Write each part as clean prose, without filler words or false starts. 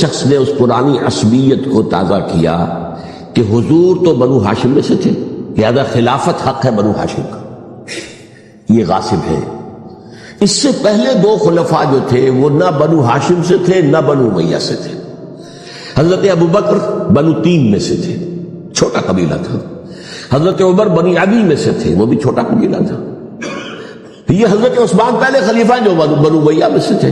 شخص نے اس پرانی عصبیت کو تازہ کیا کہ حضور تو بنو ہاشم میں سے تھے، لہذا خلافت حق ہے بنو ہاشم کا، یہ غاصب ہے۔ اس سے پہلے دو خلفاء جو تھے وہ نہ بنو ہاشم سے تھے نہ بنو امیہ سے تھے۔ حضرت ابو بکر بنو تیم میں سے تھے، چھوٹا قبیلہ تھا۔ حضرت عمر بنی عدی میں سے تھے، وہ بھی چھوٹا قبیلہ تھا۔ یہ حضرت عثمان پہلے خلیفہ جو بنو امیہ میں سے تھے،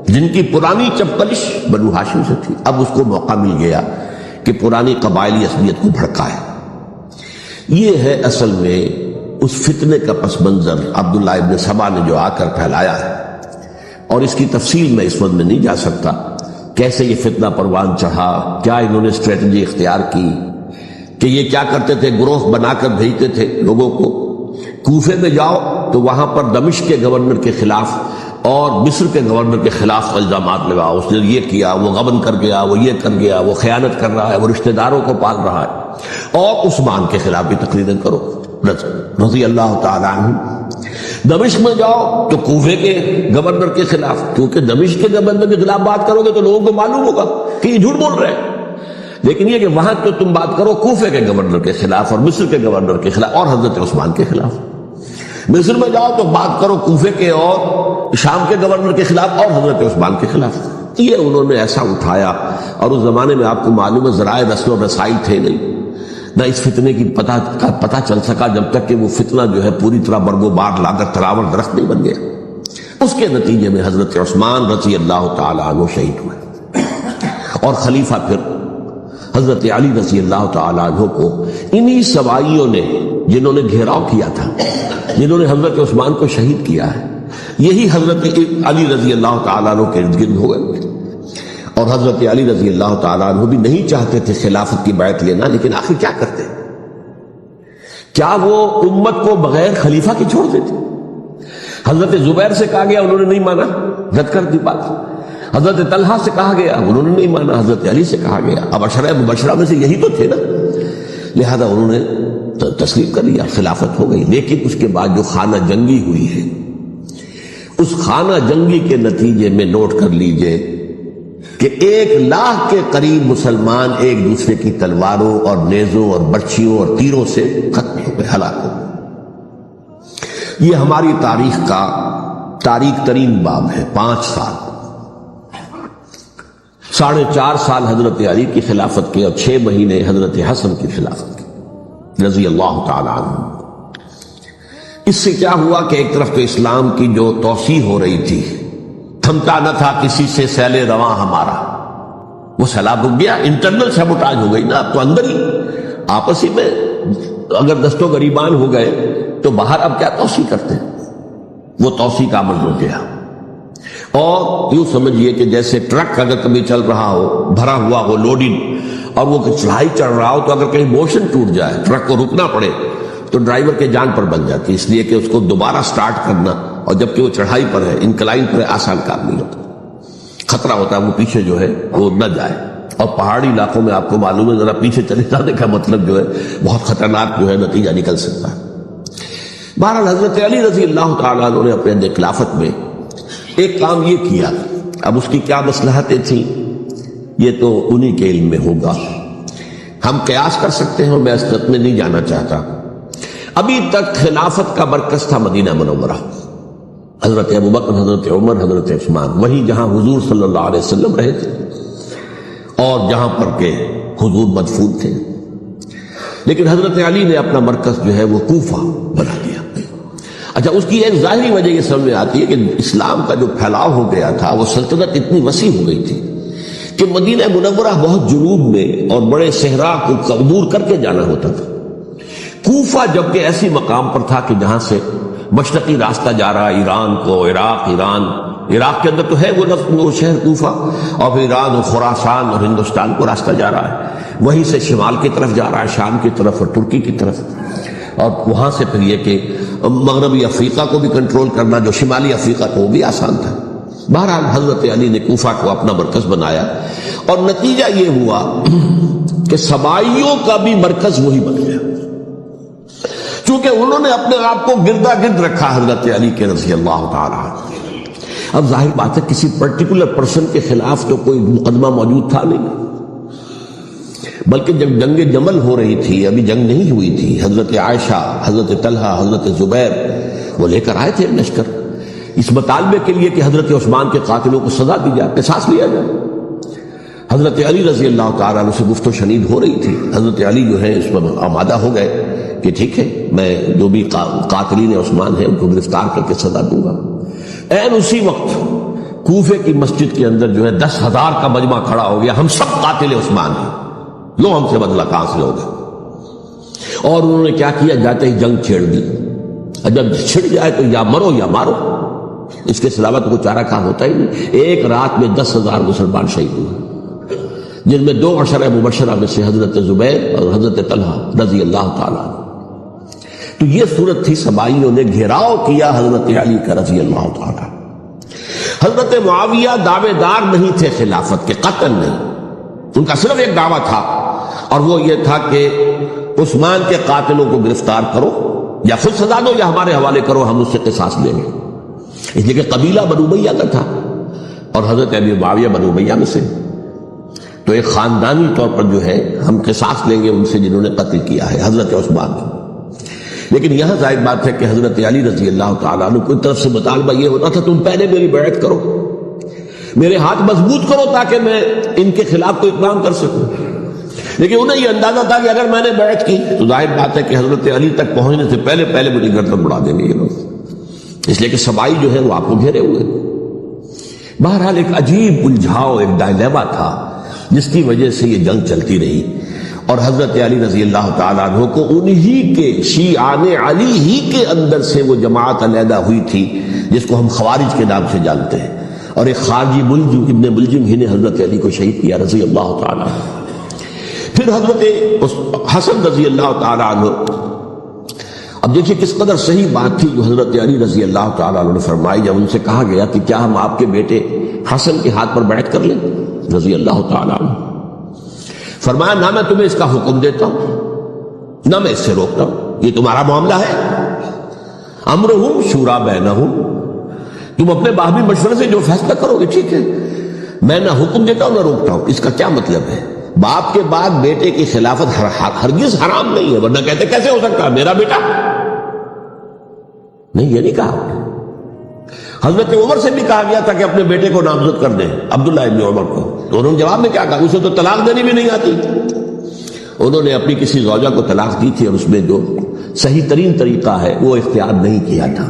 جن کی پرانی چپکلش بنو ہاشم سے تھی۔ اب اس کو موقع مل گیا کہ پرانی قبائلی عصبیت کو بھڑکائے۔ یہ ہے اصل میں اس فتنے کا پس منظر عبداللہ ابن سبا نے جو آ کر پھیلایا ہے، اور اس کی تفصیل میں اس وقت میں نہیں جا سکتا، کیسے یہ فتنہ پروان چڑھا، کیا انہوں نے اسٹریٹجی اختیار کی کہ یہ کیا کرتے تھے، گروہ بنا کر بھیجتے تھے لوگوں کو، کوفے میں جاؤ تو وہاں پر دمشق کے گورنر کے خلاف اور مصر کے گورنر کے خلاف الزامات لگاؤ، اس نے یہ کیا، وہ غبن کر گیا، وہ یہ کر گیا، وہ خیانت کر رہا ہے، وہ رشتہ داروں کو پال رہا ہے، اور عثمان کے خلاف بھی تقریریں کرو رضی اللہ تعالیٰ عنہ۔ دمشق میں جاؤ تو کوفے کے گورنر کے خلاف، کیونکہ دمشق کے گورنر کے خلاف بات کرو گے تو لوگوں کو معلوم ہوگا کہ یہ جھوٹ بول رہے ہیں، لیکن یہ کہ وہاں تو تم بات کرو کوفے کے گورنر کے خلاف اور مصر کے گورنر کے خلاف اور حضرت عثمان کے خلاف۔ مصر میں جاؤ تو بات کرو کوفے کے اور شام کے گورنر کے خلاف اور حضرت عثمان کے خلاف۔ یہ انہوں نے ایسا اٹھایا، اور اس زمانے میں آپ کو معلوم ہے ذرائع رسل و رسائل تھے نہیں، نہ اس فتنے کی پتہ چل سکا جب تک کہ وہ فتنہ جو ہے پوری طرح برگ و بار لا کر تراور درخت نہیں بن گیا۔ اس کے نتیجے میں حضرت عثمان رضی اللہ تعالیٰ عنہ شہید ہوئے، اور خلیفہ پھر حضرت علی رضی اللہ تعالیٰ عنہ کو انہی سوائیوں نے، جنہوں نے گھیراؤ کیا تھا، جنہوں نے حضرت عثمان کو شہید کیا ہے، یہی حضرت علی رضی اللہ تعالیٰ عنہ کے ارد گرد ہوئے۔ اور حضرت علی رضی اللہ تعالیٰ عنہ بھی نہیں چاہتے تھے خلافت کی بیعت لینا، لیکن آخر کیا کرتے؟ کیا وہ امت کو بغیر خلیفہ کے چھوڑ دیتے؟ حضرت زبیر سے کہا گیا، انہوں نے نہیں مانا، رد کر دی بات۔ حضرت طلحہ سے کہا گیا، انہوں نے نہیں مانا۔ حضرت علی سے کہا گیا، اب عشرہ مبشرہ میں سے یہی تو تھے نا، لہذا انہوں نے تسلیم کر لیا، خلافت ہو گئی۔ لیکن اس کے بعد جو خانہ جنگی ہوئی ہے، اس خانہ جنگی کے نتیجے میں نوٹ کر لیجئے کہ 1,00,000 کے قریب مسلمان ایک دوسرے کی تلواروں اور نیزوں اور برچھیوں اور تیروں سے ختم ہو گئے، ہلاک ہو گئے۔ یہ ہماری تاریخ کا تاریخ ترین باب ہے۔ 5 سال، 4.5 سال حضرت علی کی خلافت کے، اور 6 مہینے حضرت حسن کی خلافت کے رضی اللہ تعالیٰ عنہ۔ اس سے کیا ہوا کہ ایک طرف تو اسلام کی جو توسیع ہو رہی تھی، تھمتا نہ تھا کسی سے سیل رواں ہمارا، وہ سیلاب رک گیا، انٹرنل سیبوٹاج ہو گئی نا، اب تو اندر ہی آپس ہی میں اگر دستوں گریبان ہو گئے تو باہر اب کیا توسیع کرتے ہیں، وہ توسیع کا عمل رک گیا۔ اور یوں سمجھیے کہ جیسے ٹرک اگر کبھی چل رہا ہو، بھرا ہوا ہو، لوڈنگ، اور وہ چڑھائی چڑھ رہا ہو، تو اگر کہیں موشن ٹوٹ جائے، ٹرک کو رکنا پڑے، تو ڈرائیور کے جان پر بن جاتی، اس لیے کہ اس کو دوبارہ سٹارٹ کرنا، اور جبکہ وہ چڑھائی پر ہے، انکلائن پر ہے، آسان کام نہیں ہوتا، خطرہ ہوتا ہے وہ پیچھے جو ہے وہ نہ جائے۔ اور پہاڑی علاقوں میں آپ کو معلوم ہے، ذرا پیچھے چلے جانے کا مطلب جو ہے بہت خطرناک جو ہے نتیجہ نکل سکتا ہے۔ بہرحال حضرت علی رضی اللہ تعالیٰ عنہ نے اپنے خلافت میں ایک کام یہ کیا، اب اس کی کیا مصلحتیں تھیں یہ تو انہی کے علم میں ہوگا، ہم قیاس کر سکتے ہیں، میں اس خط میں نہیں جانا چاہتا۔ ابھی تک خلافت کا مرکز تھا مدینہ منورہ، حضرت ابوبکر، حضرت عمر، حضرت عثمان، وہی جہاں حضور صلی اللہ علیہ وسلم رہے تھے اور جہاں پر کہ حضور مدفون تھے۔ لیکن حضرت علی نے اپنا مرکز جو ہے وہ کوفہ بنا دیا۔ اچھا، اس کی ایک ظاہری وجہ یہ سمجھ میں آتی ہے کہ اسلام کا جو پھیلاؤ ہو گیا تھا، وہ سلطنت اتنی وسیع ہو گئی تھی کہ مدینہ منورہ بہت جنوب میں اور بڑے صحرا کو عبور کر کے جانا ہوتا تھا۔ کوفہ جبکہ ایسی مقام پر تھا کہ جہاں سے مشرقی راستہ جا رہا ہے ایران کو، عراق کے اندر تو ہے وہ شہر کوفہ، اور پھر ایران اور خراسان اور ہندوستان کو راستہ جا رہا ہے، وہیں سے شمال کی طرف جا رہا ہے، شام کی طرف اور ترکی کی طرف، اور وہاں سے پھر یہ کہ مغربی افریقہ کو بھی کنٹرول کرنا، جو شمالی افریقہ کو، وہ بھی آسان تھا۔ بہرحال حضرت علی نے کوفہ کو اپنا مرکز بنایا، اور نتیجہ یہ ہوا کہ سبائیوں کا بھی مرکز وہی بن گیا، چونکہ انہوں نے اپنے آپ کو گردا گرد رکھا حضرت علی کے رضی اللہ تعالیٰ عنہ۔ اب ظاہر بات ہے کسی پرٹیکولر پرسن کے خلاف تو کوئی مقدمہ موجود تھا نہیں، بلکہ جب جنگ جمل ہو رہی تھی، ابھی جنگ نہیں ہوئی تھی، حضرت عائشہ، حضرت طلحہ، حضرت زبیر وہ لے کر آئے تھے لشکر اس مطالبے کے لیے کہ حضرت عثمان کے قاتلوں کو سزا دی جائے، قصاص لیا جائے۔ حضرت علی رضی اللہ تعالیٰ عنہ سے گفت و شنید ہو رہی تھی، حضرت علی جو ہے اس پر آمادہ ہو گئے کہ ٹھیک ہے میں جو بھی قاتلین عثمان ہیں ان کو گرفتار کر کے سزا دوں گا۔ عین اسی وقت کوفے کی مسجد کے اندر جو ہے 10,000 کا مجمع کھڑا ہو گیا، ہم سب قاتل عثمان ہیں، لو ہم سے بدلہ کہاں سے ہوگا۔ اور انہوں نے کیا کیا، جاتے ہی جنگ چھیڑ دی، جب چھڑ جائے تو یا مرو یا مارو، اس کے سلاوہ تو کوئی چارہ کار ہوتا ہی نہیں۔ ایک رات میں 10,000 مسلمان شہید ہوئے، جن میں 2 عشرہ مبشرہ میں سے حضرت زبیر اور حضرت طلحہ رضی اللہ تعالیٰ۔ تو یہ صورت تھی، سبائیوں نے گھیراؤ کیا حضرت علی کا رضی اللہ تعالیٰ۔ حضرت معاویہ دعوے دار نہیں تھے خلافت کے، قطعاً نہیں، ان کا صرف ایک دعویٰ تھا اور وہ یہ تھا کہ عثمان کے قاتلوں کو گرفتار کرو، یا خود سزا دو یا ہمارے حوالے کرو، ہم اس سے قصاص لیں گے۔ اس لیے کہ قبیلہ بنو امیہ کا تھا اور حضرت ابی معاویہ بنو امیہ میں سے، تو ایک خاندانی طور پر جو ہے ہم قصاص لیں گے ان سے جنہوں نے قتل کیا ہے حضرت عثمان کو۔ لیکن یہاں ظاہر بات ہے کہ حضرت علی رضی اللہ تعالیٰ عنہ کی طرف سے مطالبہ یہ ہوتا تھا تم پہلے میری بیعت کرو، میرے ہاتھ مضبوط کرو تاکہ میں ان کے خلاف کوئی اقدام کر سکوں۔ لیکن انہیں یہ اندازہ تھا کہ اگر میں نے بیعت کی تو ظاہر بات ہے کہ حضرت علی تک پہنچنے سے پہلے میری گردن اڑا دیں گے یہ لوگ، اس لیے کہ سبائی جو ہے وہ آپ کو گھیرے ہوئے۔ بہرحال ایک عجیب الجھاؤ، ایک ڈائلیما تھا جس کی وجہ سے یہ جنگ چلتی رہی، اور حضرت علی رضی اللہ تعالیٰ عنہ کو انہی کے شیعان علی ہی کے اندر سے وہ جماعت علیحدہ ہوئی تھی جس کو ہم خوارج کے نام سے جانتے ہیں، اور ایک خارجی ملجم ابن ملجم ہی نے حضرت علی کو شہید کیا رضی اللہ تعالیٰ عنہ۔ پھر حضرت حسن رضی اللہ تعالیٰ عنہ، اب دیکھیے کس قدر صحیح بات تھی جو حضرت علی رضی اللہ تعالیٰ عنہ نے فرمائی جب ان سے کہا گیا کہ کیا ہم آپ کے بیٹے حسن کے ہاتھ پر بیعت کر لیں رضی اللہ تعالیٰ عنہ۔ فرمایا نہ میں تمہیں اس کا حکم دیتا ہوں نہ میں اس سے روکتا ہوں، یہ تمہارا معاملہ ہے، امرہم شورا بینہم، تم اپنے باہمی مشورے سے جو فیصلہ کرو گے ٹھیک ہے، میں نہ حکم دیتا ہوں نہ روکتا ہوں۔ اس کا کیا مطلب ہے؟ باپ کے بعد بیٹے کی خلافت ہرگز حرام نہیں ہے، ورنہ کہتے کیسے ہو سکتا ہے میرا بیٹا؟ نہیں، یہ نہیں کہا۔ حضرت عمر سے بھی کہا گیا تھا کہ اپنے بیٹے کو نامزد کر دیں، عبداللہ ابن عمر کو، تو انہوں نے جواب میں کیا کہا؟ اسے تو طلاق دینی بھی نہیں آتی۔ انہوں نے اپنی کسی زوجہ کو طلاق دی تھی اور اس میں جو صحیح ترین طریقہ ہے وہ اختیار نہیں کیا تھا،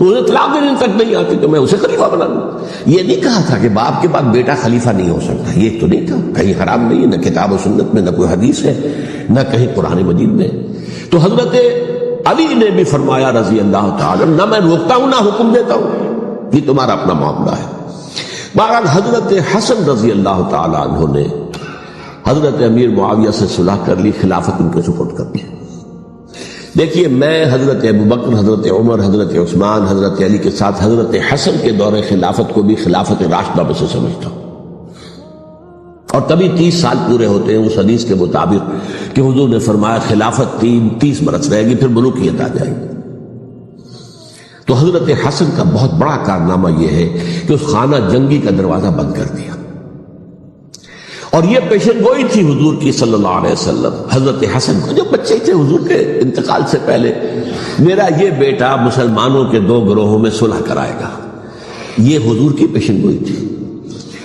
انہیں طلاق دینے تک نہیں آتی تو میں اسے خلیفہ بنا دوں۔ یہ نہیں کہا تھا کہ باپ کے بعد بیٹا خلیفہ نہیں ہو سکتا، یہ تو نہیں تھا، کہیں حرام نہیں ہے، نہ کتاب و سنت میں، نہ کوئی حدیث ہے، نہ کہیں قرآن مجید میں۔ تو حضرت علی نے بھی فرمایا رضی اللہ تعالیٰ نہ میں روکتا ہوں نہ حکم دیتا ہوں، یہ تمہارا اپنا معاملہ ہے۔ بہرحال حضرت حسن رضی اللہ تعالیٰ عنہ نے حضرت امیر معاویہ سے صلح کر لی، خلافت ان کے سپرد کر دی۔ دیکھیے میں حضرت ابوبکر، حضرت عمر، حضرت عثمان، حضرت علی کے ساتھ حضرت حسن کے دور خلافت کو بھی خلافت راشدہ میں سے سمجھتا ہوں، اور تبھی 30 سال پورے ہوتے ہیں اس حدیث کے مطابق کہ حضور نے فرمایا خلافت 30 برس رہے گی پھر ملوکیت آ جائے گی۔ تو حضرت حسن کا بہت بڑا کارنامہ یہ ہے کہ اس خانہ جنگی کا دروازہ بند کر دیا، اور یہ پیشن گوئی تھی حضور کی صلی اللہ علیہ وسلم حضرت حسن کو، جب بچے تھے حضور کے انتقال سے پہلے، میرا یہ بیٹا مسلمانوں کے 2 گروہوں میں صلح کرائے گا، یہ حضور کی پیشن گوئی تھی،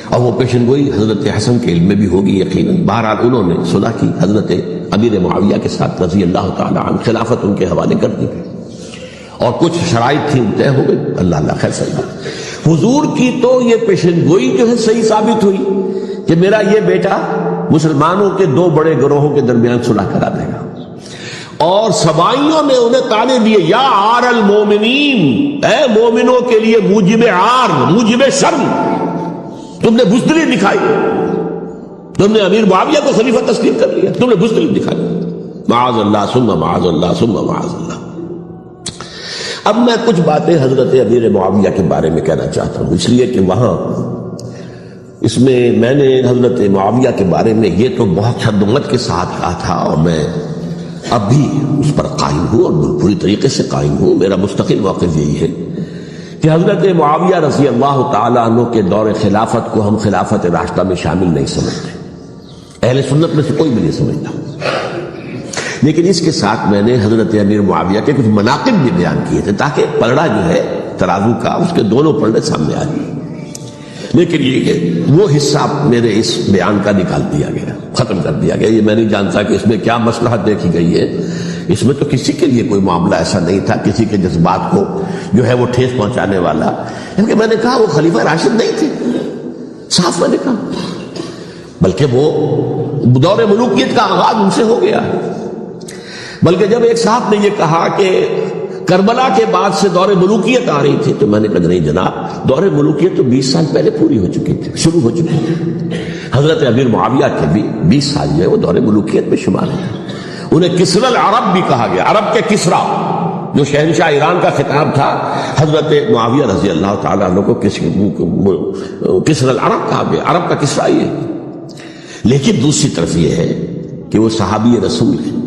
اور وہ پیشن گوئی حضرت حسن کے علم میں بھی ہوگی یقیناً۔ بہرحال انہوں نے صلح کی حضرت امیر معاویہ کے ساتھ رضی اللہ تعالیٰ عنہ، خلافت ان کے حوالے کر دی، اور کچھ شرائط تھی طے ہو گئی، اللہ خیر صحیح۔ حضور کی تو یہ پیشن گوئی جو ہے صحیح ثابت ہوئی کہ میرا یہ بیٹا مسلمانوں کے 2 بڑے گروہوں کے درمیان صلح کرا دے گا، اور سبائیوں نے انہیں تانے دیے یا عار المومنین، اے مومنوں کے لیے موجب عار، موجب شرم، تم نے بزدلی دکھائی، تم نے امیر معاویہ کو خلیفہ تسلیم کر لیا، تم نے بزدلی دکھائی، معاذ اللہ ثم معاذ اللہ ثم معاذ اللہ۔ اب میں کچھ باتیں حضرت امیر معاویہ کے بارے میں کہنا چاہتا ہوں، اس لیے کہ وہاں اس میں نے حضرت معاویہ کے بارے میں یہ تو بہت شدت کے ساتھ کہا تھا، اور میں اب بھی اس پر قائم ہوں اور پوری طریقے سے قائم ہوں۔ میرا مستقل موقف یہی ہے کہ حضرت معاویہ رضی اللہ تعالیٰ عنہ کے دور خلافت کو ہم خلافت راشدہ میں شامل نہیں سمجھتے، اہل سنت میں سے کوئی بھی نہیں سمجھتا، لیکن اس کے ساتھ میں نے حضرت امیر معاویہ کے کچھ مناقب بھی بیان کیے تھے تاکہ پلڑا جو ہے ترازو کا اس کے دونوں پلڑے سامنے آ جائیں، لیکن یہ وہ حصہ میرے اس بیان کا نکال دیا گیا، ختم کر دیا گیا۔ یہ میں نہیں جانتا کہ اس میں کیا مصلحت دیکھی گئی ہے، اس میں تو کسی کے لیے کوئی معاملہ ایسا نہیں تھا کسی کے جذبات کو جو ہے وہ ٹھیس پہنچانے والا، کیونکہ میں نے کہا وہ خلیفہ راشد نہیں تھے، صاف میں نے کہا، بلکہ وہ دور ملوکیت کا آغاز ان سے ہو گیا ہے۔ بلکہ جب ایک صاحب نے یہ کہا کہ کربلا کے بعد سے دور ملوکیت آ رہی تھی تو میں نے کہا نہیں جناب، دور ملوکیت تو 20 سال پہلے پوری ہو چکی تھی، شروع ہو چکی تھی۔ حضرت امیر معاویہ کے بھی 20 سال جو ہے وہ دور ملوکیت میں شمار ہے۔ انہیں کسرى العرب بھی کہا گیا، عرب کے کسریٰ، جو شہنشاہ ایران کا خطاب تھا، حضرت معاویہ رضی اللہ تعالیٰ عنہ کو کسرى العرب کہا گیا، عرب کا کسریٰ یہ ہے۔ لیکن دوسری طرف یہ ہے کہ وہ صحابی رسول ہیں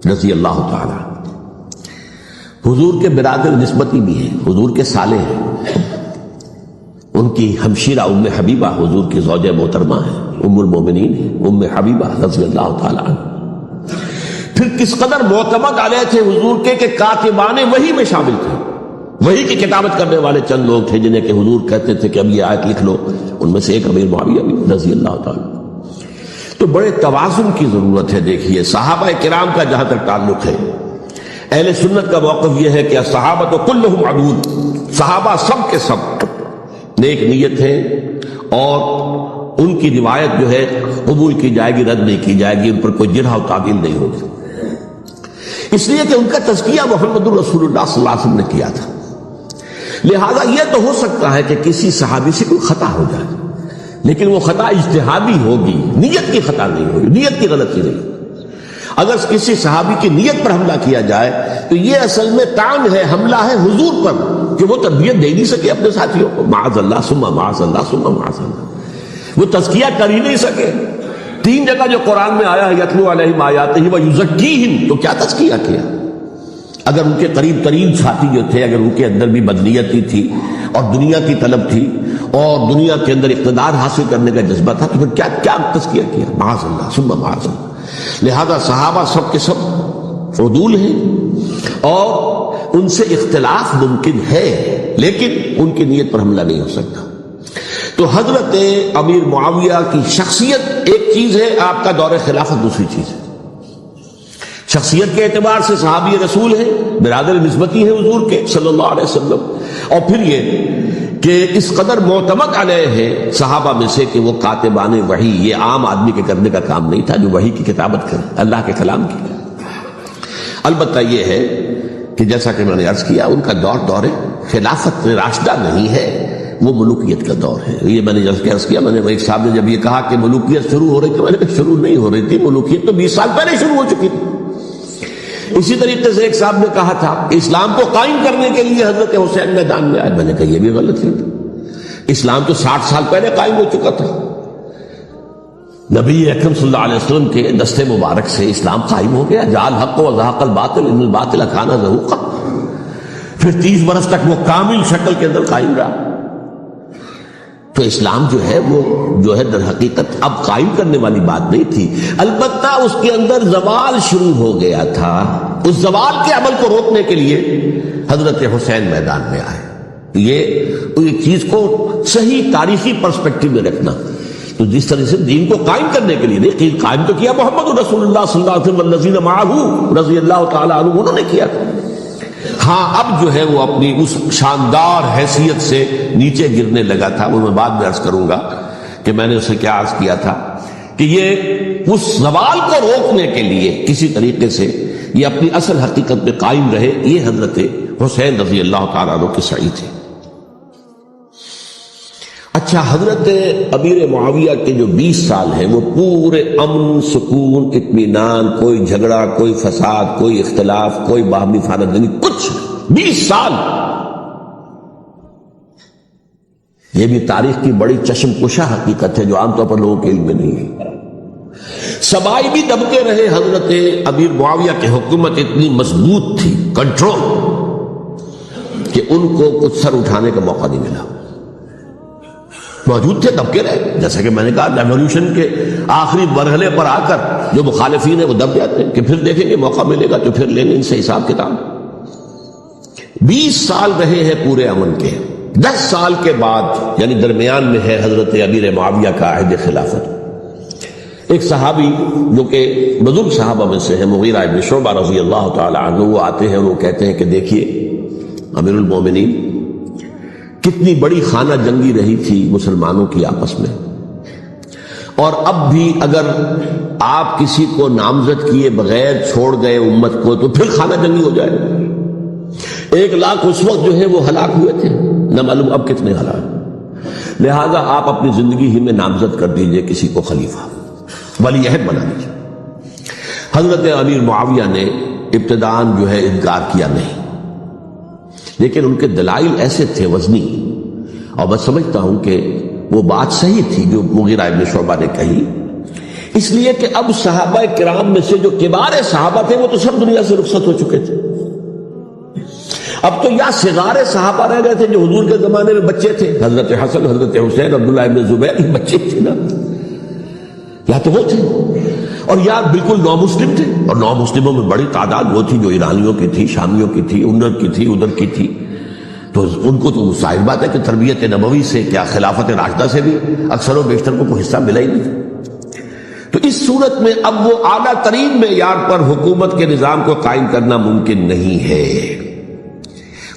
رضی اللہ تعالیٰ، حضور کے برادر نسبتی بھی ہیں، حضور کے سالے ہیں، ان کی ہمشیرہ ام حبیبہ حضور کی زوجہ محترمہ ہیں، ام المومنین ہیں، ام حبیبہ رضی اللہ تعالیٰ عنہ۔ پھر کس قدر معتمد علیہ تھے حضور کے کہ کاتبان وحی میں شامل تھے، وحی کی کتابت کرنے والے چند لوگ تھے جنہیں کہ حضور کہتے تھے کہ اب یہ آیت لکھ لو، ان میں سے ایک امیر معاویہ بھی رضی اللہ تعالیٰ۔ تو بڑے توازن کی ضرورت ہے۔ دیکھیے صحابہ کرام کا جہاں تک تعلق ہے، اہل سنت کا موقف یہ ہے کہ صحابہ تو کلہم عدول، صحابہ سب کے سب نیک نیت ہیں اور ان کی روایت جو ہے قبول کی جائے گی، رد نہیں کی جائے گی، ان پر کوئی جرح و تعدیل نہیں ہوگی، اس لیے کہ ان کا تزکیہ محمد الرسول اللہ صلی اللہ علیہ وسلم نے کیا تھا۔ لہذا یہ تو ہو سکتا ہے کہ کسی صحابی سے کوئی خطا ہو جائے، لیکن وہ خطا اجتہادی ہوگی، نیت کی خطا نہیں ہوگی، نیت کی غلطی نہیں۔ اگر کسی صحابی کی نیت پر حملہ کیا جائے تو یہ اصل میں طعن ہے، حملہ ہے حضور پر کہ وہ تربیت دے نہیں سکے اپنے ساتھیوں کو، معاذ اللہ ثم معاذ اللہ ثم معاذ اللہ، وہ تزکیہ کر ہی نہیں سکے۔ 3 جگہ جو قرآن میں آیا ہے یتلو علیہم آیاتہ ویزکیہم، تو کیا تزکیہ کیا؟ اگر ان کے قریب ترین ساتھی جو تھے، اگر ان کے اندر بھی بدنیتی تھی اور دنیا کی طلب تھی اور دنیا کے اندر اقتدار حاصل کرنے کا جذبہ تھا تو پھر کیا تزکیہ کیا؟ معاذ اللہ ثم معاذ اللہ۔ لہذا صحابہ سب کے سب عدول ہیں اور ان سے اختلاف ممکن ہے، لیکن ان کی نیت پر حملہ نہیں ہو سکتا۔ تو حضرت امیر معاویہ کی شخصیت ایک چیز ہے، آپ کا دور خلافت دوسری چیز ہے۔ شخصیت کے اعتبار سے صحابی رسول ہیں، برادر نسبتی ہیں حضور کے صلی اللہ علیہ وسلم، اور پھر یہ کہ اس قدر معتمد علیہ ہے صحابہ میں سے کہ وہ کاتبان وحی، یہ عام آدمی کے کرنے کا کام نہیں تھا جو وحی کی کتابت کرے، اللہ کے کلام کی۔ البتہ یہ ہے کہ جیسا کہ میں نے عرض کیا، ان کا دور خلافت راشدہ نہیں ہے، وہ ملوکیت کا دور ہے۔ یہ میں نے جیسے عرض کیا، میں نے ایک صاحب نے جب یہ کہا کہ ملوکیت شروع ہو رہی تھی، میں نے کہا شروع نہیں ہو رہی تھی، ملوکیت تو 20 سال پہلے شروع ہو چکی تھی۔ اسی طریقے سے ایک صاحب نے کہا تھا اسلام کو قائم کرنے کے لیے حضرت حسین میدان میں آئے، میں نے کہا یہ بھی غلط ہے، اسلام تو 60 سال پہلے قائم ہو چکا تھا، نبی اکرم صلی اللہ علیہ وسلم کے دست مبارک سے اسلام قائم ہو گیا، جاء الحق وزهق الباطل ان الباطل کان زهوقا، پھر 30 برس تک وہ کامل شکل کے اندر قائم رہا۔ تو اسلام جو ہے وہ جو ہے در حقیقت اب قائم کرنے والی بات نہیں تھی، البتہ اس کے اندر زوال شروع ہو گیا تھا، اس زوال کے عمل کو روکنے کے لیے حضرت حسین میدان میں آئے۔ یہ چیز کو صحیح تاریخی پرسپیکٹو میں رکھنا، تو جس طرح سے دین کو قائم کرنے کے لیے نہیں، قائم تو کیا محمد رسول اللہ صلی اللہ علیہ وسلم والذین معہ رضی اللہ تعالیٰ عنہ، انہوں نے کیا تھا۔ ہاں اب جو ہے وہ اپنی اس شاندار حیثیت سے نیچے گرنے لگا تھا، وہ میں بعد میں عرض کروں گا کہ میں نے اسے کیا عرض کیا تھا کہ یہ اس زوال کو روکنے کے لیے کسی طریقے سے یہ اپنی اصل حقیقت میں قائم رہے، یہ حضرت حسین رضی اللہ تعالیٰ عنہ کے سعی تھے۔ اچھا، حضرت امیر معاویہ کے جو 20 سال ہیں وہ پورے امن، سکون، اطمینان، کوئی جھگڑا، کوئی فساد، کوئی اختلاف، کوئی باہمی خاندانی، کچھ 20 سال، یہ بھی تاریخ کی بڑی چشم کشا حقیقت ہے جو عام طور پر لوگوں کے علم میں نہیں ہے۔ سبائی بھی دبتے رہے، حضرت امیر معاویہ کی حکومت اتنی مضبوط تھی، کنٹرول، کہ ان کو کچھ سر اٹھانے کا موقع نہیں ملا. موجود تھے دب کے رہے, جیسا کہ میں نے کہا ریولیوشن کے آخری مرحلے پر آ کر جو مخالفین ہیں وہ دب جاتے ہیں کہ پھر دیکھیں گے موقع ملے گا تو پھر لیں گے ان سے حساب کتاب. 20 سال رہے ہیں پورے امن کے. 10 سال کے بعد یعنی درمیان میں ہے حضرت امیر معاویہ کا عہد خلافت. ایک صحابی جو کہ بزرگ صحابہ میں سے ہیں, مغیرہ ابن شعبہ رضی اللہ تعالی عنہ, وہ آتے ہیں اور وہ کہتے ہیں کہ دیکھیے امیر المومنین, کتنی بڑی خانہ جنگی رہی تھی مسلمانوں کی آپس میں, اور اب بھی اگر آپ کسی کو نامزد کیے بغیر چھوڑ گئے امت کو تو پھر خانہ جنگی ہو جائے. 1 لاکھ اس وقت جو ہے وہ ہلاک ہوئے تھے, نہ معلوم اب کتنے ہلاک. لہذا آپ اپنی زندگی ہی میں نامزد کر دیجئے کسی کو خلیفہ, ولی عہد بنا دیجئے. حضرت امیر معاویہ نے ابتداءً جو ہے انکار کیا نہیں, لیکن ان کے دلائل ایسے تھے وزنی, اور میں سمجھتا ہوں کہ وہ بات صحیح تھی جو مغیرہ ابن شعبہ نے کہی, اس لیے کہ اب صحابہ کرام میں سے جو کبار صحابہ تھے وہ تو سب دنیا سے رخصت ہو چکے تھے. اب تو یا صغار صحابہ رہ گئے تھے جو حضور کے زمانے میں بچے تھے, حضرت حسن, حضرت حسین, عبداللہ ابن زبیر, بچے تھے نا, یا تو وہ تھے, اور یا بالکل نو مسلم تھے. اور نو مسلموں میں بڑی تعداد وہ تھی جو ایرانیوں کی تھی, شامیوں کی تھی, ادھر کی تھی, ادھر کی تھی. تو ان کو تو ظاہر بات ہے کہ تربیت نبوی سے کیا خلافت راشدہ سے بھی اکثر و بیشتر کو کوئی حصہ ملا ہی نہیں. تو اس صورت میں اب وہ اعلیٰ ترین معیار پر حکومت کے نظام کو قائم کرنا ممکن نہیں ہے.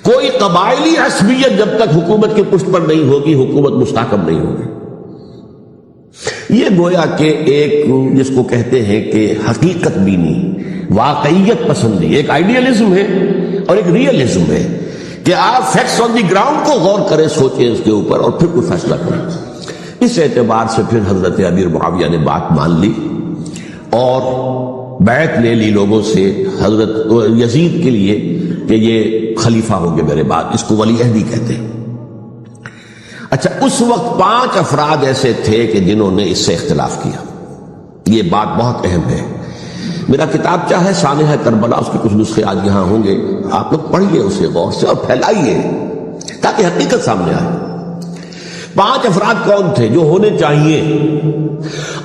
کوئی قبائلی عصبیت جب تک حکومت کی پشت پر نہیں ہوگی حکومت مستحکم نہیں ہوگی. یہ گویا کہ ایک جس کو کہتے ہیں کہ حقیقت بینی, واقعیت پسندی, ایک آئیڈیالزم ہے اور ایک ریئلزم ہے کہ آپ فیکٹس آن دی گراؤنڈ کو غور کریں, سوچیں اس کے اوپر اور پھر کوئی فیصلہ کریں. اس اعتبار سے پھر حضرت امیر معاویہ نے بات مان لی اور بیعت لے لی لوگوں سے حضرت یزید کے لیے کہ یہ خلیفہ ہوگے میرے بعد, اس کو ولی عہدی کہتے ہیں. اچھا, اس وقت 5 افراد ایسے تھے کہ جنہوں نے اس سے اختلاف کیا. یہ بات بہت اہم ہے. میرا کتاب چاہے سانحہ کربلا, اس کے کچھ نسخے آج یہاں ہوں گے, آپ لوگ پڑھیے اسے غور سے اور پھیلائیے تاکہ حقیقت سامنے آئے. 5 افراد کون تھے جو ہونے چاہیے؟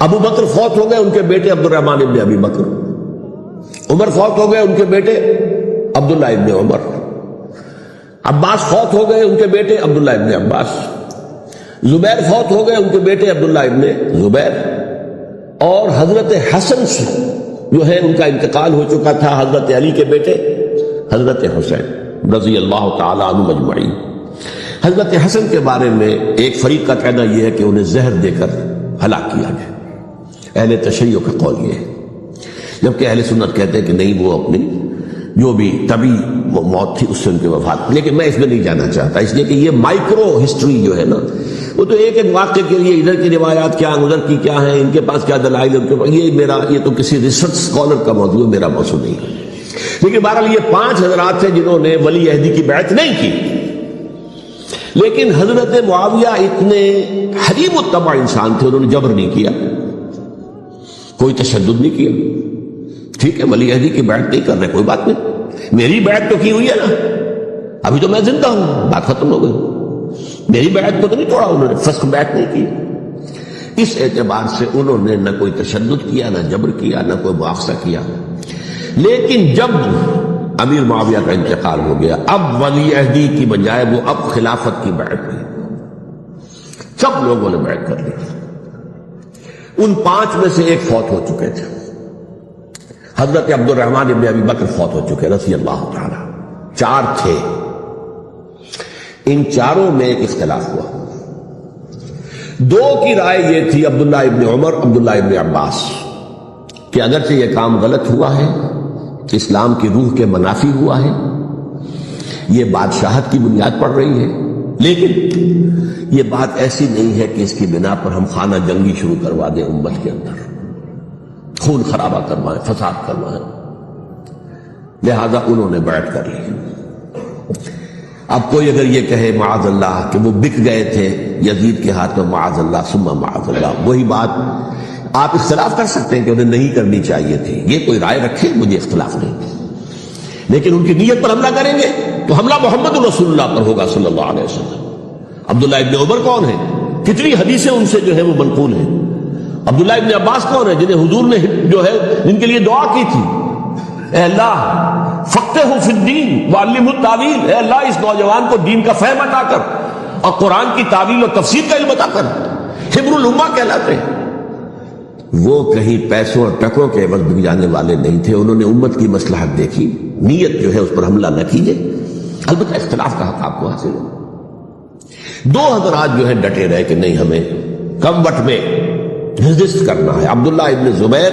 ابو بکر فوت ہو گئے, ان کے بیٹے عبد الرحمن ابن ابی بکر. عمر فوت ہو گئے, ان کے بیٹے عبداللہ ابن عمر. عباس فوت ہو گئے, ان کے بیٹے عبداللہ ابن عباس. زبیر فوت ہو گئے, ان کے بیٹے عبداللہ ابن زبیر. اور حضرت حسن سے جو ہے ان کا انتقال ہو چکا تھا, حضرت علی کے بیٹے حضرت حسین رضی اللہ تعالی عنہ مجمعین. حضرت حسن کے بارے میں ایک فریق کا کہنا یہ ہے کہ انہیں زہر دے کر ہلاک کیا گیا. اہل تشیع کا قول یہ ہے, جبکہ اہل سنت کہتے ہیں کہ نہیں, وہ اپنی جو بھی طبی موت تھی اس سے ان کے وفات. لیکن میں اس میں نہیں جانا چاہتا, اس لیے کہ یہ مائکرو ہسٹری جو ہے نا, وہ تو ایک ایک واقعے کے لیے ادھر کی روایات کیا, ادھر کی کیا ہیں, ان کے پاس کیا دلائل, یہ تو کسی ریسرچ اسکالر کا موضوع ہے, میرا موضوع نہیں ہے. لیکن بہرحال یہ 5 حضرات تھے جنہوں نے ولی عہدی کی بیعت نہیں کی. لیکن حضرت معاویہ اتنے حلیم الطبع انسان تھے, انہوں نے جبر نہیں کیا, کوئی تشدد نہیں کیا. ٹھیک ہے, ولی عہدی کی بیعت نہیں کر رہے, کوئی بات نہیں, میری بیعت تو کی ہوئی ہے نا, ابھی تو میں زندہ ہوں, بات ختم ہو گئی. میری بیعت کو تو نہیں توڑا انہوں نے, فسخ بیعت نہیں کی. اس اعتبار سے انہوں نے نہ کوئی تشدد کیا, نہ جبر کیا, نہ کوئی مواخذہ کیا. لیکن جب امیر معاویہ کا انتقال ہو گیا, اب ولی عہدی کی بجائے وہ اب خلافت کی بیعت ہوئی. سب لوگوں نے بیعت کر لی. ان 5 میں سے ایک فوت ہو چکے تھے, حضرت عبد الرحمن ابن ابی بکر فوت ہو چکے رضی اللہ تعالی. 4 تھے, ان 4 میں ایک اختلاف ہوا. 2 کی رائے یہ تھی, عبداللہ ابن عمر, عبداللہ ابن عباس, کہ اگرچہ یہ کام غلط ہوا ہے, اسلام کی روح کے منافی ہوا ہے, یہ بادشاہت کی بنیاد پڑ رہی ہے, لیکن یہ بات ایسی نہیں ہے کہ اس کی بنا پر ہم خانہ جنگی شروع کروا دیں امت کے اندر, خون خرابہ کروائیں, فساد کروائیں. لہذا انہوں نے بیعت کر لی. اب کوئی اگر یہ کہے معاذ اللہ کہ وہ بک گئے تھے یزید کے ہاتھ میں, معاذ اللہ ثم معاذ اللہ, وہی بات آپ اختلاف کر سکتے ہیں کہ انہیں نہیں کرنی چاہیے تھی, یہ کوئی رائے رکھے, مجھے اختلاف نہیں. لیکن ان کی نیت پر حملہ کریں گے تو حملہ محمد رسول اللہ پر ہوگا صلی اللہ علیہ وسلم۔ عبداللہ ابن عمر کون ہیں؟ کتنی حدیثیں ان سے جو ہے وہ منقول ہیں۔ عبداللہ ابن عباس کون ہیں؟ جنہیں حضور نے جو ہے جن کے لیے دعا کی تھی، اے اللہ فقہہ فی الدین وعلمہ التاویل، اے اللہ اس نوجوان کو دین کا فہم عطا کر اور قرآن کی تعویل اور تفسیر کا علم عطا کر۔ حبر الامہ کہلاتے ہیں۔ وہ کہیں پیسوں اور ٹکوں کے عوض بک جانے والے نہیں تھے، انہوں نے امت کی مصلحت دیکھی، نیت جو ہے اس پر حملہ نہ کیجیے، البتہ اختلاف کا حق آپ کو حاصل ہے۔ دو حضرات جو ہے ڈٹے رہے کہ نہیں، ہمیں کم وقت میں ریزسٹ کرنا ہے۔ عبداللہ ابن زبیر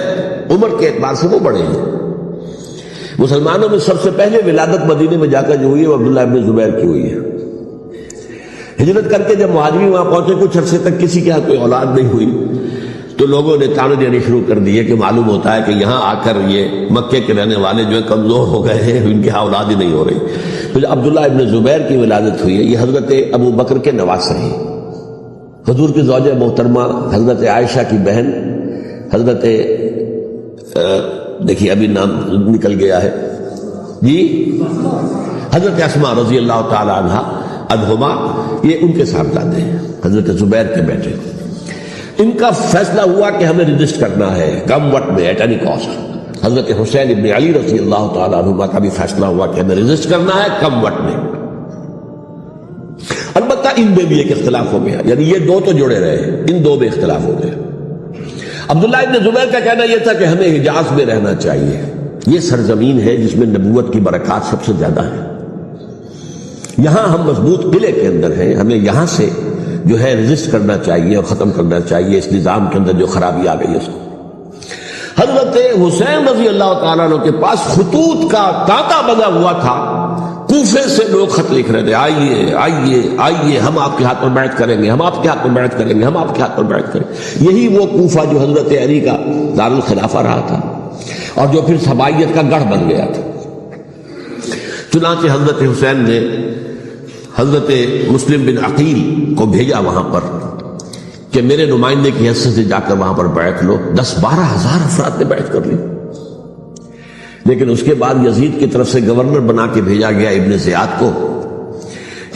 عمر کے اعتبار سے وہ بڑے ہیں، مسلمانوں میں سب سے پہلے ولادت مدینے میں جا کر جو ہوئی ہے وہ عبداللہ ابن زبیر کی ہوئی ہے۔ ہجرت کر کے جب مہاجرین وہاں پہنچے، کچھ عرصے تک کسی کے ہاں کوئی اولاد نہیں ہوئی، تو لوگوں نے تانے دینے شروع کر دیے کہ معلوم ہوتا ہے کہ یہاں آ کر یہ مکے کے رہنے والے جو ہے کمزور ہو گئے ہیں، ان کی اولاد ہی نہیں ہو رہی۔ تو جب عبداللہ ابن زبیر کی ولادت ہوئی ہے، یہ حضرت ابو بکر کے نواسے ہیں، حضور کی زوجہ محترمہ حضرت عائشہ کی بہن، حضرت دیکھیے ابھی نام نکل گیا ہے جی، حضرت اسماء رضی اللہ تعالی عنہا عنہما، یہ ان کے صاحبزادے ہیں، حضرت زبیر کے بیٹے۔ ان کا فیصلہ ہوا کہ ہمیں رجسٹ کرنا ہے کم وقت میں، ایٹ اینی کاسٹ۔ حضرت حسین ابن علی رضی اللہ تعالیٰ عنہما کا بھی فیصلہ ہوا کہ ہمیں رجسٹ کرنا ہے کم وقت میں۔ البتہ ان میں بھی ایک اختلاف ہو گیا، یعنی یہ دو تو جڑے رہے، ان دو میں اختلاف ہو گیا۔ عبداللہ ابن زبیر کا کہنا یہ تھا کہ ہمیں حجاز میں رہنا چاہیے، یہ سرزمین ہے جس میں نبوت کی برکات سب سے زیادہ ہے، یہاں ہم مضبوط قلعے کے اندر ہیں، ہمیں یہاں سے جو ہے رجسٹ کرنا چاہیے اور ختم کرنا چاہیے اس نظام کے اندر جو خرابی آ گئی ہے اس کو۔ حضرت حسین رضی اللہ تعالیٰ عنہ کے پاس خطوط کا تانتا بنا ہوا تھا، کوفے سے لوگ خط لکھ رہے تھے، آئیے آئیے آئیے، ہم آپ کے ہاتھ پر بیعت کریں گے، ہم آپ کے ہاتھ پر بیعت کریں گے، ہم آپ کے ہاتھ پر بیعت کریں گے۔ یہی وہ کوفہ جو حضرت علی کا دارالخلافہ رہا تھا اور جو پھر سبائیت کا گڑھ بن گیا تھا۔ چنانچہ حضرت حسین نے حضرت مسلم بن عقیل کو بھیجا وہاں پر کہ میرے نمائندے کی حیثیت سے جا کر وہاں پر بیعت لو۔ 10-12 ہزار افراد نے بیعت کر لی، لیکن اس کے بعد یزید کی طرف سے گورنر بنا کے بھیجا گیا ابن زیاد کو۔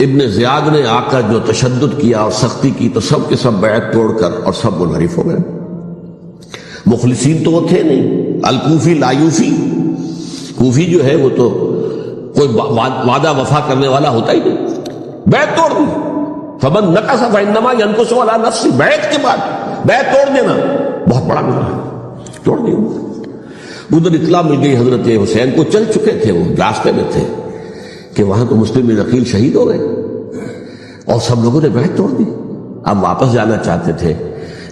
ابن زیاد نے آ کر جو تشدد کیا اور سختی کی تو سب کے سب بیعت توڑ کر اور سب منحرف ہو گئے۔ مخلصین تو وہ تھے نہیں، الکوفی لایوفی، کوفی جو ہے وہ تو کوئی وعدہ وفا کرنے والا ہوتا ہی نہیں، بیعت توڑ دی۔ فمن نقص فانما ينقص على نفسه، بیعت کے بعد بیعت توڑ دینا بہت بڑا گناہ ہے، توڑ دی۔ ادھر اطلاع مل گئی حضرت حسین کو، چل چکے تھے وہ، راستے میں تھے کہ وہاں تو مسلم بن عقیل شہید ہو گئے اور سب لوگوں نے بیعت توڑ دی۔ اب واپس جانا چاہتے تھے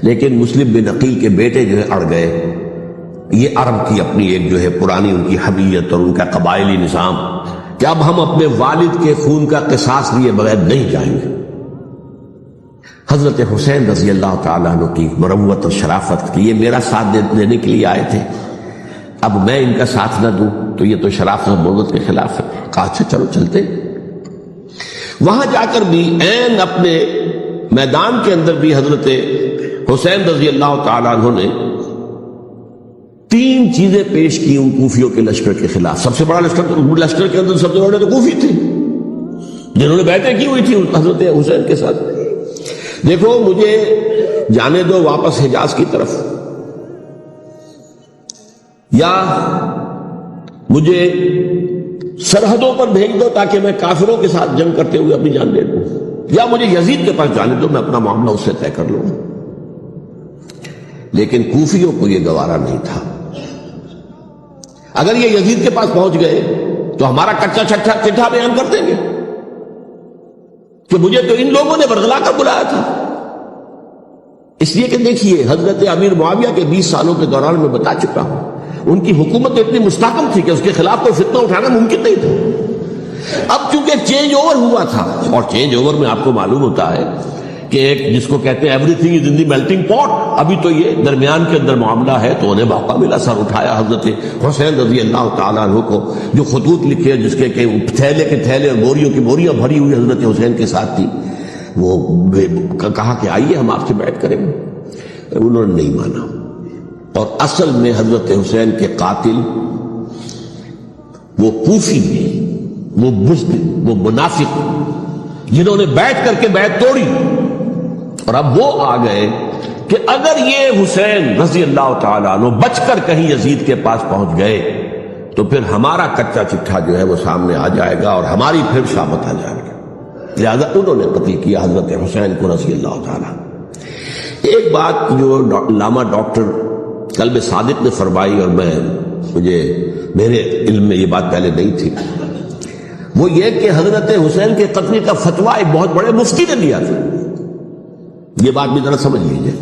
لیکن مسلم بن عقیل کے بیٹے جو ہے اڑ گئے۔ یہ عرب کی اپنی ایک جو ہے پرانی ان کی حمیت اور ان کا قبائلی نظام کہ اب ہم اپنے والد کے خون کا قصاص لیے بغیر نہیں جائیں گے۔ حضرت حسین رضی اللہ تعالیٰ عنہ کی مروت اور شرافت کی، یہ میرا ساتھ دینے کے لیے آئے تھے، اب میں ان کا ساتھ نہ دوں تو یہ تو شرافت اور مروت کے خلاف ہے۔ کہا اچھا چلو چلتے۔ وہاں جا کر بھی عین اپنے میدان کے اندر بھی حضرت حسین رضی اللہ تعالیٰ عنہ نے 3 چیزیں پیش کی ان کوفیوں کے لشکر کے خلاف۔ سب سے بڑا لشکر کے اندر سب سے بڑے تو کوفی تھے جنہوں نے بیعتیں کی ہوئی تھی حضرت حسین کے ساتھ۔ دیکھو مجھے جانے دو واپس حجاز کی طرف، یا مجھے سرحدوں پر بھیج دو تاکہ میں کافروں کے ساتھ جنگ کرتے ہوئے اپنی جان دے دوں، یا مجھے یزید کے پاس جانے دو، میں اپنا معاملہ اس سے طے کر لوں۔ لیکن کوفیوں کو یہ گوارا نہیں تھا۔ اگر یہ یزید کے پاس پہنچ گئے تو ہمارا کچا چٹھا بیان کر دیں گے کہ مجھے تو ان لوگوں نے برگلا کر بلایا تھا۔ اس لیے کہ دیکھیے حضرت امیر معاویہ کے 20 سالوں کے دوران میں بتا چکا ہوں، ان کی حکومت اتنی مستحکم تھی کہ اس کے خلاف کوئی فتنہ اٹھانا ممکن نہیں تھا۔ اب چونکہ چینج اوور ہوا تھا، اور چینج اوور میں آپ کو معلوم ہوتا ہے کہ ایک جس کو کہتے ہیں every thing is in the melting پاٹ، ابھی تو یہ درمیان کے اندر معاملہ ہے، تو انہیں موقع ملا، سر اٹھایا حضرت حسین رضی اللہ تعالیٰ عنہ کو، جو خطوط لکھے جس کے کہ تھیلے کے تھیلے اور بوریوں کی بوریاں بھری ہوئی حضرت حسین کے ساتھ تھی، وہ کہا کہ آئیے ہم آپ سے بیعت کریں گے۔ انہوں نے نہیں مانا، اور اصل میں حضرت حسین کے قاتل وہ کوفی میں وہ بزدل، وہ منافق جنہوں نے بیٹھ کر کے بیعت توڑی، اور اب وہ آ گئے کہ اگر یہ حسین رضی اللہ تعالیٰ عنہ بچ کر کہیں یزید کے پاس پہنچ گئے تو پھر ہمارا کچا چٹھا جو ہے وہ سامنے آ جائے گا اور ہماری پھر شامت آ جائے گی، لہذا انہوں نے قتل کیا حضرت حسین کو رضی اللہ تعالیٰ۔ ایک بات جو علامہ ڈاکٹر قلب صادق نے فرمائی، اور میرے علم میں یہ بات پہلے نہیں تھی، وہ یہ کہ حضرت حسین کے قتل کا فتویٰ ایک بہت بڑے مفتی نے دیا تھا۔ یہ بات بھی ذرا سمجھ لیجیے،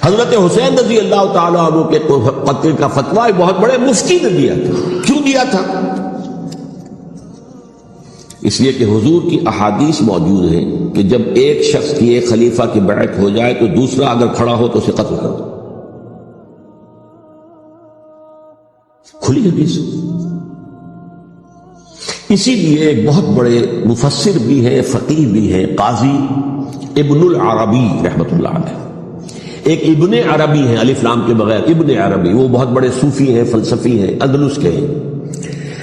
حضرت حسین رضی اللہ تعالیٰ عنہ کے قتل کا فتویٰ ایک بہت بڑے مفتی نے دیا تھا۔ کیوں دیا تھا؟ اس لیے کہ حضور کی احادیث موجود ہیں کہ جب ایک شخص کی ایک خلیفہ کی بیعت ہو جائے تو دوسرا اگر کھڑا ہو تو اسے قتل کر دو، کھلی حدیث۔ اسی لیے ایک بہت بڑے مفسر بھی ہیں، فقیہ بھی ہیں، قاضی ابن العربی رحمۃ اللہ علیہ، ایک ابن عربی ہیں الف لام کے بغیر، ابن عربی، وہ بہت بڑے صوفی ہیں، فلسفی ہیں، اندلس کے ہیں۔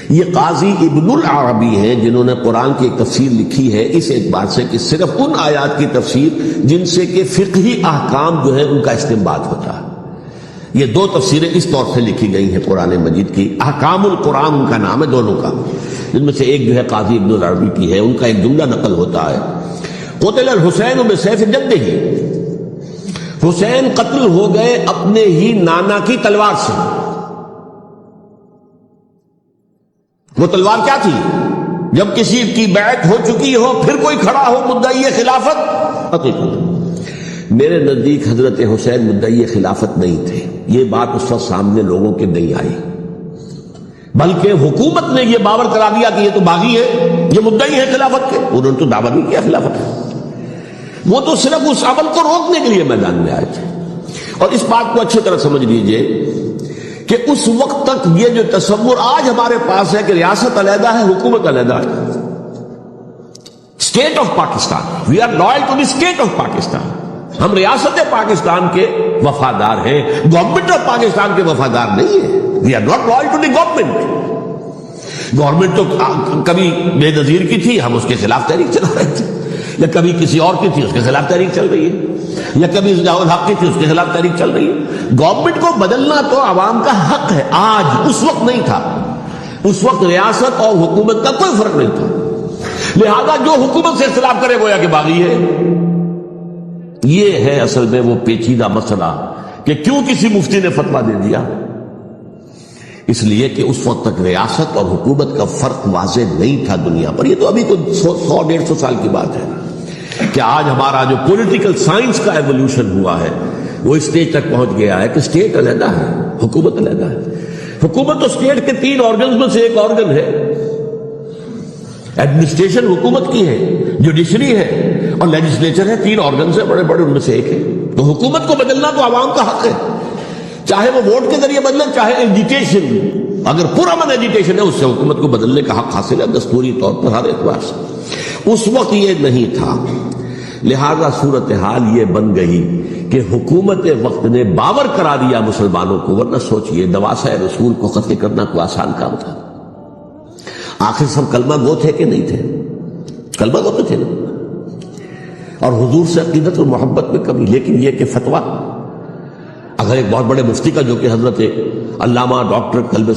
یہ قاضی ابن العربی ہیں جنہوں نے قرآن کی ایک تفسیر لکھی ہے اس اعتبار سے کہ صرف ان آیات کی تفسیر جن سے کہ فقہی احکام جو ہے ان کا استنباط ہوتا ہے۔ یہ دو تفسیریں اس طور سے لکھی گئی ہیں قرآن مجید کی، احکام القرآن ان کا نام ہے دونوں کا، جن میں سے ایک جو ہے قاضی ابن العربی کی ہے۔ ان کا ایک جملہ نقل ہوتا ہے، قتل الحسین بسیف جدہ، حسین قتل ہو گئے اپنے ہی نانا کی تلوار سے۔ وہ تلوار کیا تھی؟ جب کسی کی بیعت ہو چکی ہو پھر کوئی کھڑا ہو مدعی خلافت، قتل کر دو۔ میرے نزدیک حضرت حسین مدعی خلافت نہیں تھے، یہ بات اس وقت سامنے لوگوں کے نہیں آئی، بلکہ حکومت نے یہ باور کرا دیا کہ یہ تو باغی ہے، یہ مدعی ہے خلافت کے۔ انہوں نے تو دعویٰ نہیں کیا خلافت کا، وہ تو صرف اس عمل کو روکنے کے لیے میدان میں آئے تھے۔ اور اس بات کو اچھی طرح سمجھ لیجئے کہ اس وقت تک یہ جو تصور آج ہمارے پاس ہے کہ ریاست علیحدہ ہے، حکومت علیحدہ ہے، state of Pakistan, we are loyal to the state of Pakistan, ہم ریاست پاکستان کے وفادار ہیں، گورنمنٹ آف پاکستان کے وفادار نہیں ہے، we are not loyal to the government. Government تو کبھی بے نظیر کی تھی، ہم اس کے خلاف تحریک چلا رہے تھے، یا کبھی کسی اور کی تھی اس کے خلاف تحریک چل رہی ہے، یا کبھی ضیاء الحق کی تھی اس کے خلاف تحریک چل رہی ہے۔ گورنمنٹ کو بدلنا تو عوام کا حق ہے، آج، اس وقت نہیں تھا، اس وقت ریاست اور حکومت کا کوئی فرق نہیں تھا، لہذا جو حکومت سے اختلاف کرے گویا کہ باغی ہے۔ یہ ہے اصل میں وہ پیچیدہ مسئلہ کہ کیوں کسی مفتی نے فتویٰ دے دیا، اس لیے کہ اس وقت تک ریاست اور حکومت کا فرق واضح نہیں تھا دنیا پر۔ یہ تو ابھی کوئی 100-150 سال کی بات ہے کہ آج ہمارا جو پولیٹیکل سائنس کا ایولیوشن ہوا ہے وہ اسٹیج تک پہنچ گیا ہے کہ اسٹیٹ علیحدہ ہے، حکومت علیحدہ ہے۔ حکومت تو اسٹیٹ کے 3 آرگنز میں سے ایک آرگن ہے، ایڈمنسٹریشن حکومت کی ہے، جوڈیشری ہے اور لیجسلیچر ہے، 3 آرگنز ہیں بڑے بڑے، ان میں سے ایک ہے۔ تو حکومت کو بدلنا تو عوام کا حق ہے، چاہے وہ ووٹ کے ذریعے بدلیں، چاہے ایجیٹیشن، اگر پرامن ایجیٹیشن ہے اس سے حکومت کو بدلنے کا حق حاصل ہے دستوری طور پر ہر اعتبار سے۔ اس وقت یہ نہیں تھا، لہذا صورتحال یہ بن گئی کہ حکومت وقت نے باور کرا دیا مسلمانوں کو، ورنہ سوچئے نواسۂ رسول کو قتل کرنا کوئی آسان کام تھا؟ آخر سب کلمہ گو تھے کہ نہیں تھے؟ کلمہ گو تو تھے نا، اور حضور سے عقیدت اور محبت میں کمی، لیکن یہ کہ فتویٰ اگر ایک بہت بڑے مفتی کا جو کہ حضرت علامہ ڈاکٹر قلب